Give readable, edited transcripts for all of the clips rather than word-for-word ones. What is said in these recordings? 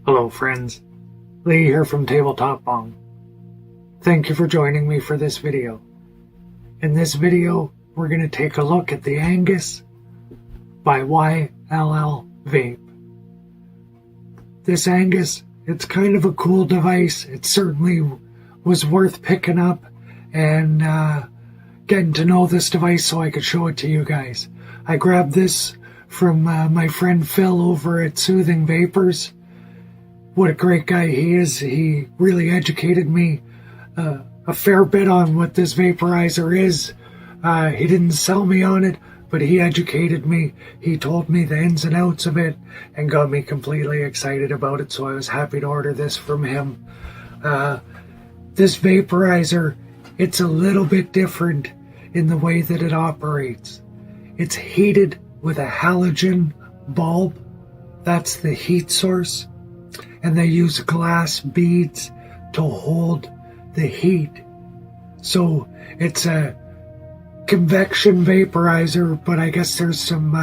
Hello friends, Lee here from Tabletop Bong. Thank you for joining me for this video. In this video, we're going to take a look at the Angus by Yll Vape. This Angus, it's kind of a cool device. It certainly was worth picking up and getting to know this device so I could show it to you guys. I grabbed this from my friend Phil over at Soothing Vapors. What a great guy he is. He really educated me a fair bit on what this vaporizer is. He didn't sell me on it, but he educated me. He told me the ins and outs of it and got me completely excited about it, so I was happy to order this from him. This vaporizer, it's a little bit different in the way that it operates. It's heated with a halogen bulb. That's the heat source. And they use glass beads to hold the heat. So it's a convection vaporizer, but I guess there's some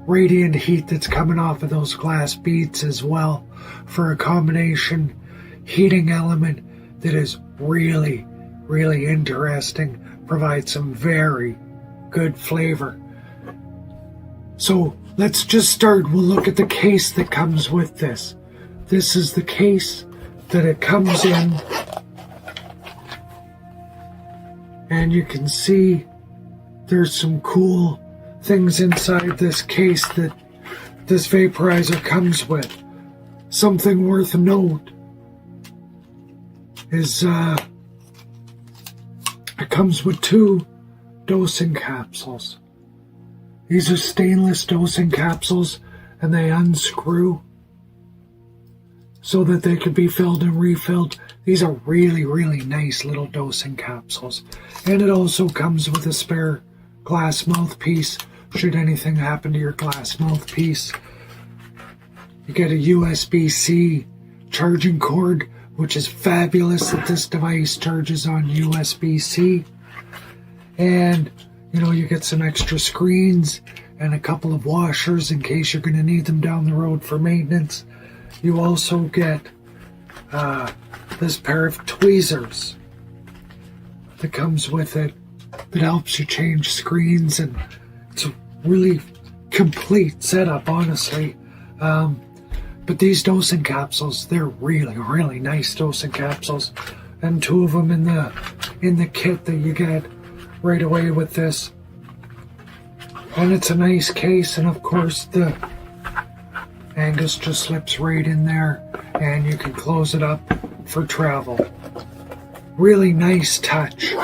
radiant heat that's coming off of those glass beads as well for a combination heating element that is really, really interesting, provides some very good flavor. So let's just start. We'll look at the case that comes with this. This is the case that it comes in, and you can see there's some cool things inside this case that this vaporizer comes with. Something worth note is it comes with 2 dosing capsules. These are stainless dosing capsules, and they unscrew so that they could be filled and refilled. These are really, really nice little dosing capsules. And it also comes with a spare glass mouthpiece, should anything happen to your glass mouthpiece. You get a USB-C charging cord, which is fabulous that this device charges on USB-C. And, you get some extra screens and a couple of washers in case you're going to need them down the road for maintenance. You also get this pair of tweezers that comes with it that helps you change screens, and it's a really complete setup, honestly. But these dosing capsules, they're really, really nice dosing capsules, and 2 of them in the kit that you get right away with this. And it's a nice case, and of course the Angus just slips right in there, and you can close it up for travel. Really nice touch.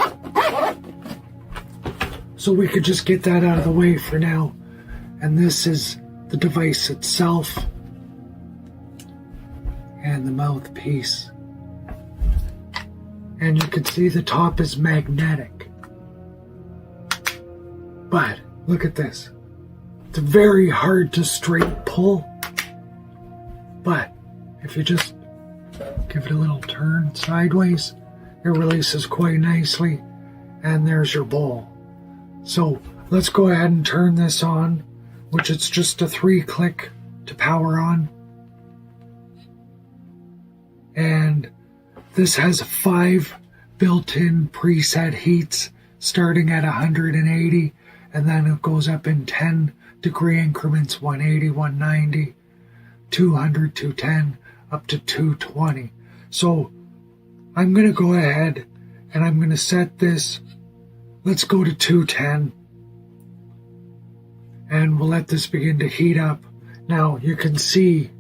So we could just get that out of the way for now. And this is the device itself and the mouthpiece. And you can see the top is magnetic. But look at this. It's very hard to straight pull. But if you just give it a little turn sideways, it releases quite nicely, and there's your bowl. So let's go ahead and turn this on, which it's just a 3-click to power on. And this has 5 built-in preset heats starting at 180, and then it goes up in 10-degree increments, 180, 190. 200, 210, up to 220. So I'm going to go ahead and I'm going to set this. Let's go to 210. And we'll let this begin to heat up. Now you can see,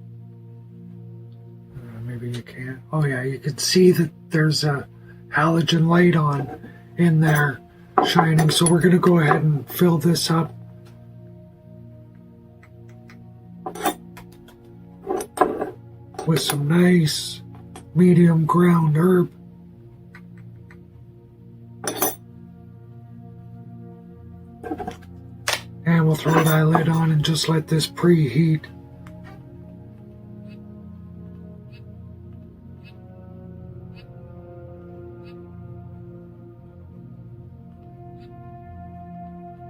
maybe you can't. Oh yeah, you can see that there's a halogen light on in there shining. So we're going to go ahead and fill this up. With some nice medium ground herb. And we'll throw that lid on and just let this preheat.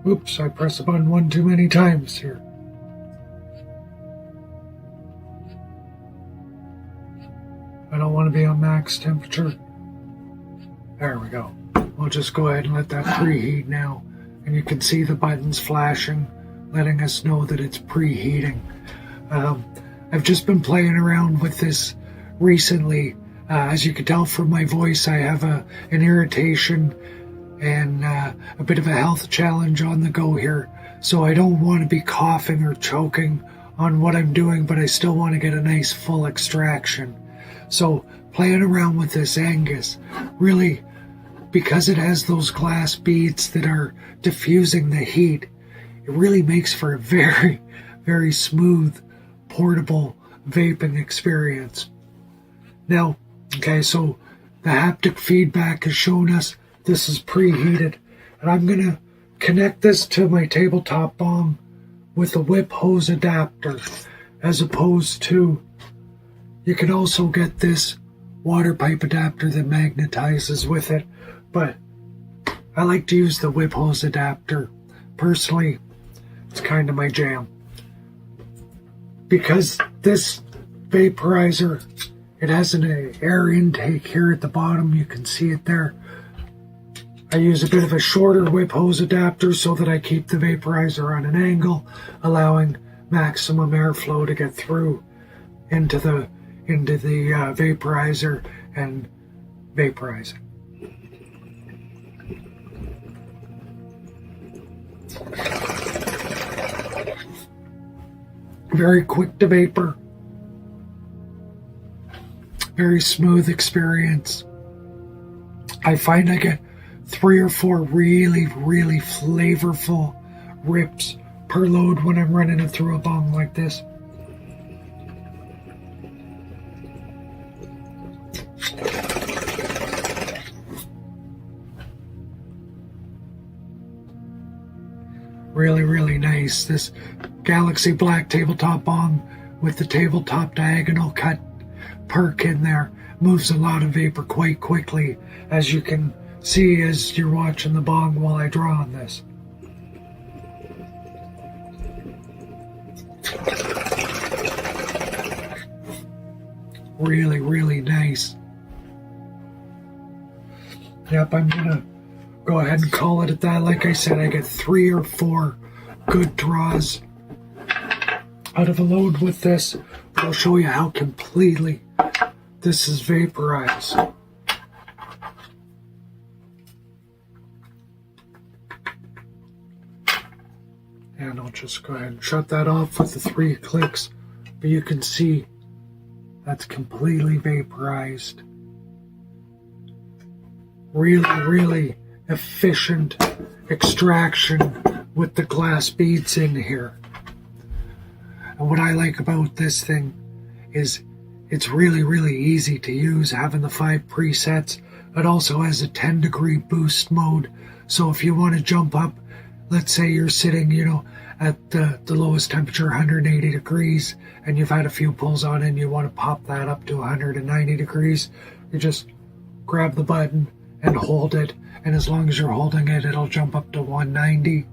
Oops, I pressed the button one too many times here. I don't want to be on max temperature. There we go. We'll just go ahead and let that preheat now. And you can see the buttons flashing, letting us know that it's preheating. I've just been playing around with this recently. As you can tell from my voice, I have an irritation and a bit of a health challenge on the go here. So I don't want to be coughing or choking on what I'm doing, but I still want to get a nice full extraction. So playing around with this Angus, really, because it has those glass beads that are diffusing the heat, it really makes for a very, very smooth, portable vaping experience. Now, okay, so the haptic feedback has shown us this is preheated, and I'm going to connect this to my tabletop bong with a whip hose adapter, as opposed to, you can also get this water pipe adapter that magnetizes with it, but I like to use the whip hose adapter. Personally, it's kind of my jam. Because this vaporizer, it has an air intake here at the bottom, you can see it there. I use a bit of a shorter whip hose adapter so that I keep the vaporizer on an angle, allowing maximum airflow to get through into the vaporizer and vaporizing. Very quick to vapor. Very smooth experience. I find I get 3 or 4 really, really flavorful rips per load when I'm running it through a bong like this. Really, really nice. This Galaxy Black tabletop bong with the tabletop diagonal cut perk in there moves a lot of vapor quite quickly, as you can see as you're watching the bong while I draw on this. Really, really nice. Yep, I'm gonna go ahead and call it at that. Like I said, I get 3 or 4 good draws out of a load with this. But I'll show you how completely this is vaporized. And I'll just go ahead and shut that off with the 3 clicks. But you can see that's completely vaporized. Really, really efficient extraction with the glass beads in here. And what I like about this thing is it's really, really easy to use, having the 5 presets. It also has a 10-degree boost mode. So if you want to jump up, let's say you're sitting, at the lowest temperature, 180 degrees, and you've had a few pulls on it and you want to pop that up to 190 degrees, you just grab the button and hold it. And as long as you're holding it, it'll jump up to 190.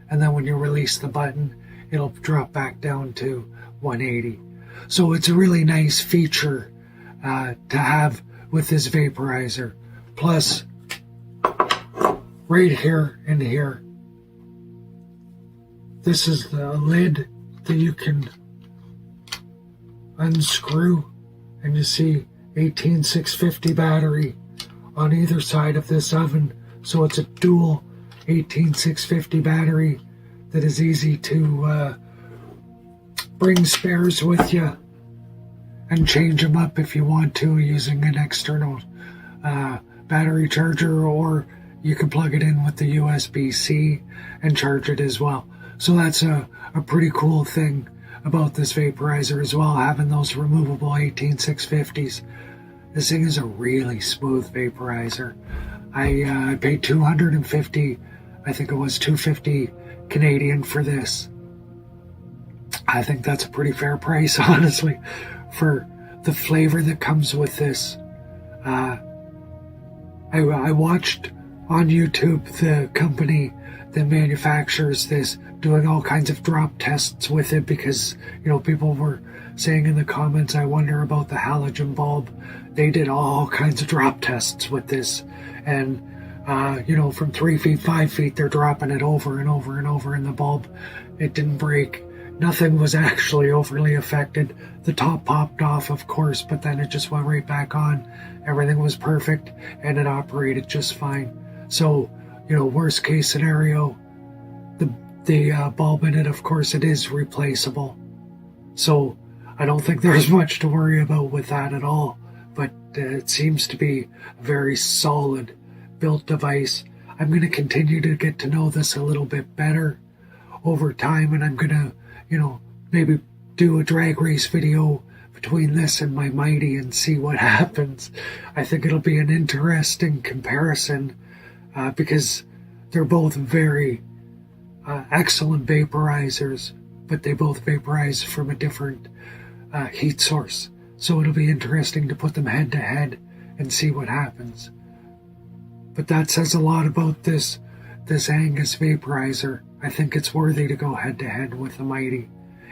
And then when you release the button, it'll drop back down to 180. So it's a really nice feature to have with this vaporizer. Plus, right here and here, this is the lid that you can unscrew, and you see 18650 battery on either side of this oven. So it's a dual 18650 battery that is easy to bring spares with you and change them up if you want to using an external battery charger, or you can plug it in with the USB-C and charge it as well. So that's a pretty cool thing about this vaporizer as well, having those removable 18650s. This thing is a really smooth vaporizer. I paid $250, I think it was $250 Canadian for this. I think that's a pretty fair price, honestly, for the flavor that comes with this. I watched on YouTube the company that manufactures this doing all kinds of drop tests with it, because people were saying in the comments, I wonder about the halogen bulb. They did all kinds of drop tests with this, and from 3 feet, 5 feet, they're dropping it over and over and over in the bulb. It didn't break. Nothing was actually overly affected. The top popped off, of course, but then it just went right back on. Everything was perfect, and it operated just fine. So, worst case scenario, the bulb in it, of course, it is replaceable. So I don't think there's much to worry about with that at all. But it seems to be a very solid built device. I'm going to continue to get to know this a little bit better over time, and I'm going to, maybe do a drag race video between this and my Mighty and see what happens. I think it'll be an interesting comparison because they're both very excellent vaporizers, but they both vaporize from a different heat source. So it'll be interesting to put them head to head and see what happens. But that says a lot about this Angus vaporizer. I think it's worthy to go head to head with the Mighty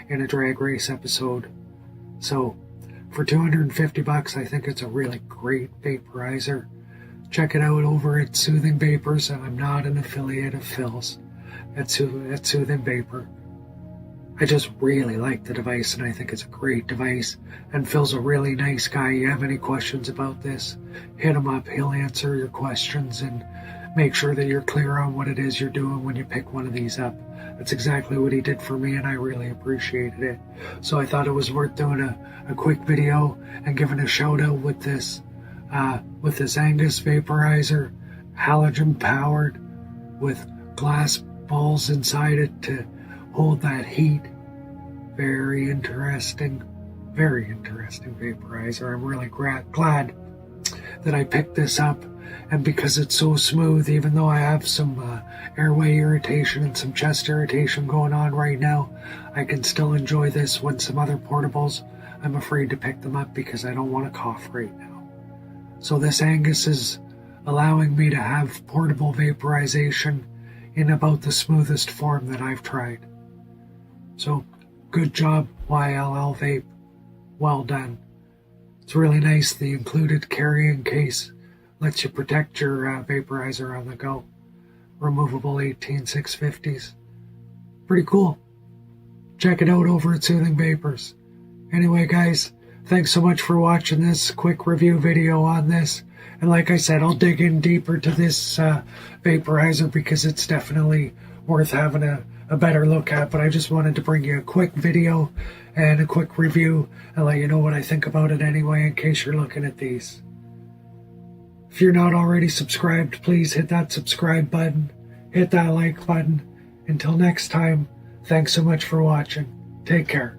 in a drag race episode. So for $250, I think it's a really great vaporizer. Check it out over at Soothing Vapors, and I'm not an affiliate of Phil's at Soothing Vapor. I just really like the device, and I think it's a great device. And Phil's a really nice guy. You have any questions about this, hit him up. He'll answer your questions and make sure that you're clear on what it is you're doing when you pick one of these up. That's exactly what he did for me, and I really appreciated it. So I thought it was worth doing a quick video and giving a shout out with this Angus vaporizer, halogen powered, with glass balls inside it to hold that heat. Very interesting vaporizer. I'm really glad that I picked this up, and because it's so smooth, even though I have some airway irritation and some chest irritation going on right now, I can still enjoy this when some other portables, I'm afraid to pick them up because I don't want to cough right now. So this Angus is allowing me to have portable vaporization in about the smoothest form that I've tried. So, good job, YLL Vape. Well done. It's really nice. The included carrying case lets you protect your vaporizer on the go. Removable 18650s. Pretty cool. Check it out over at Soothing Vapors. Anyway, guys, thanks so much for watching this quick review video on this. And like I said, I'll dig in deeper to this vaporizer because it's definitely worth having a better look at. But I just wanted to bring you a quick video and a quick review and let you know what I think about it anyway, in case you're looking at these. If you're not already subscribed, please hit that subscribe button, hit that like button. Until next time, thanks so much for watching. Take care.